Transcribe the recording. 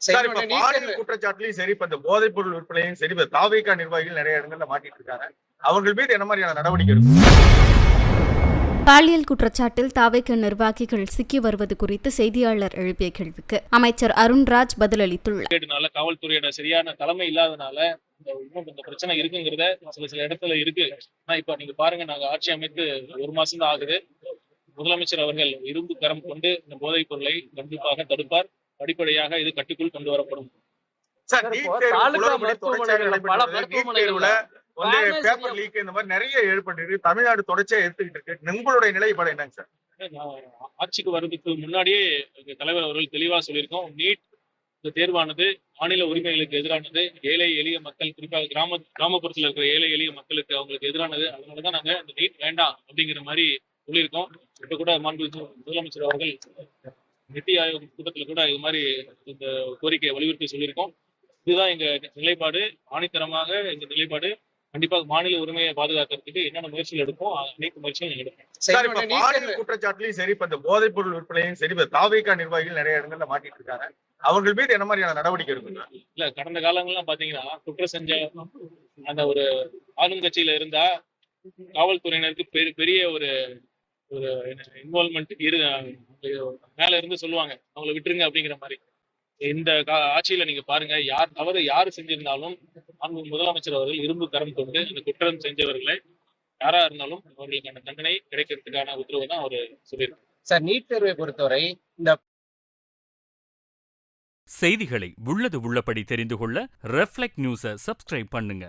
Sir, இப்ப பாலியல் குற்றச்சாட்டுலயும் சரி, இப்ப இந்த போதைப் பொருள் விற்பனையும் சரி, இப்ப தாவேகா நிர்வாகிகள் நிறைய இடங்கள்ல மாட்டிட்டு இருக்காங்க. அவர்கள் மீது என்ன மாதிரியான நடவடிக்கை இருக்கும்? பாலியல் குற்றச்சாட்டில் தாவேக நிர்வாகிகள் சிக்கி வருவது குறித்து செய்தியாளர் எழுப்பிய கேள்விக்கு அமைச்சர் அருண்ராஜ் பதிலளித்துள்ளார். காவல்துறையோட சரியான தலைமை இல்லாதனால இந்த பிரச்சனை இருக்குங்கிறத சில இடத்துல இருக்கு. ஆனா இப்ப நீங்க பாருங்க, நாங்க ஆட்சி அமைத்து 1 மாசம் தான் ஆகுது. முதலமைச்சர் அவர்கள் இரும்பு கரம் கொண்டு இந்த போதைப் பொருளை கண்டிப்பாக தடுப்பார். படிப்படியாக இது கட்டுக்குள் கொண்டு வரப்படும். பேப்பர் லீக் இந்த மாதிரி நிறைய ஏற்பட்டு தமிழ்நாடு தொடர்ச்சியா எடுத்துக்கிட்டு இருக்கு. உங்களுடைய நிலைப்பாடு என்னங்க சார்? ஆட்சிக்கு வர்றதுக்கு முன்னாடியே தலைவர் அவர்கள் தெளிவா சொல்லியிருக்கோம். நீட் இந்த தேர்வானது மாநில உரிமைகளுக்கு எதிரானது, ஏழை எளிய மக்கள், குறிப்பாக கிராமப்புறத்தில் இருக்கிற ஏழை எளிய மக்களுக்கு அவங்களுக்கு எதிரானது. அதனாலதான் நாங்க இந்த நீட் வேண்டாம் அப்படிங்கிற மாதிரி சொல்லியிருக்கோம். இப்ப கூட முதலமைச்சர் அவர்கள் நித்தி ஆயோக் கூட்டத்துல கூட இது மாதிரி இந்த கோரிக்கையை வலியுறுத்தி சொல்லியிருக்கோம். இதுதான் எங்க நிலைப்பாடு, ஆணித்தரமாக எங்க நிலைப்பாடு. கண்டிப்பாக மாநில உரிமையை பாதுகாக்கிறதுக்கு என்னென்ன முயற்சிகள் எடுப்போம், அனைத்து முயற்சிகளும் எடுப்போம். பாலியல் குற்றச்சாட்டுலயும் சரி, இப்ப இந்த போதைப் பொருள் விற்பனையும் சரி, இப்ப தாவேகா நிர்வாகிகள் நிறைய இடங்கள்ல மாட்டிட்டு இருக்காங்க. அவர்கள் மீது என்ன மாதிரியான நடவடிக்கை இருக்குங்க? இல்ல, கடந்த காலங்கள்லாம் பாத்தீங்கன்னா குற்றம் செஞ்ச அந்த ஒரு ஆளுங்கட்சியில இருந்தா காவல்துறையினருக்கு பெரிய ஒரு இன்வால்மெண்ட் மேல இருந்து சொல்லுவாங்க, அவங்களை விட்டுருங்க அப்படிங்கிற மாதிரி. இந்த ஆட்சியில நீங்க பாருங்க, யாரு செஞ்சிருந்தாலும் முதலமைச்சர் அவர்கள் இரும்பு கரம் கொண்டு அந்த குற்றம் செஞ்சவர்களை யாரா இருந்தாலும் அவர்களுக்கான தண்டனை கிடைக்கிறதுக்கான உத்தரவு தான் அவரு சொல்லியிருக்காரு. சார், நீட் தேர்வை பொறுத்தவரை இந்த செய்திகளை உள்ளது உள்ளபடி தெரிந்து கொள்ள ரெஃப்ளெக்ட் நியூஸை சப்ஸ்கிரைப் பண்ணுங்க.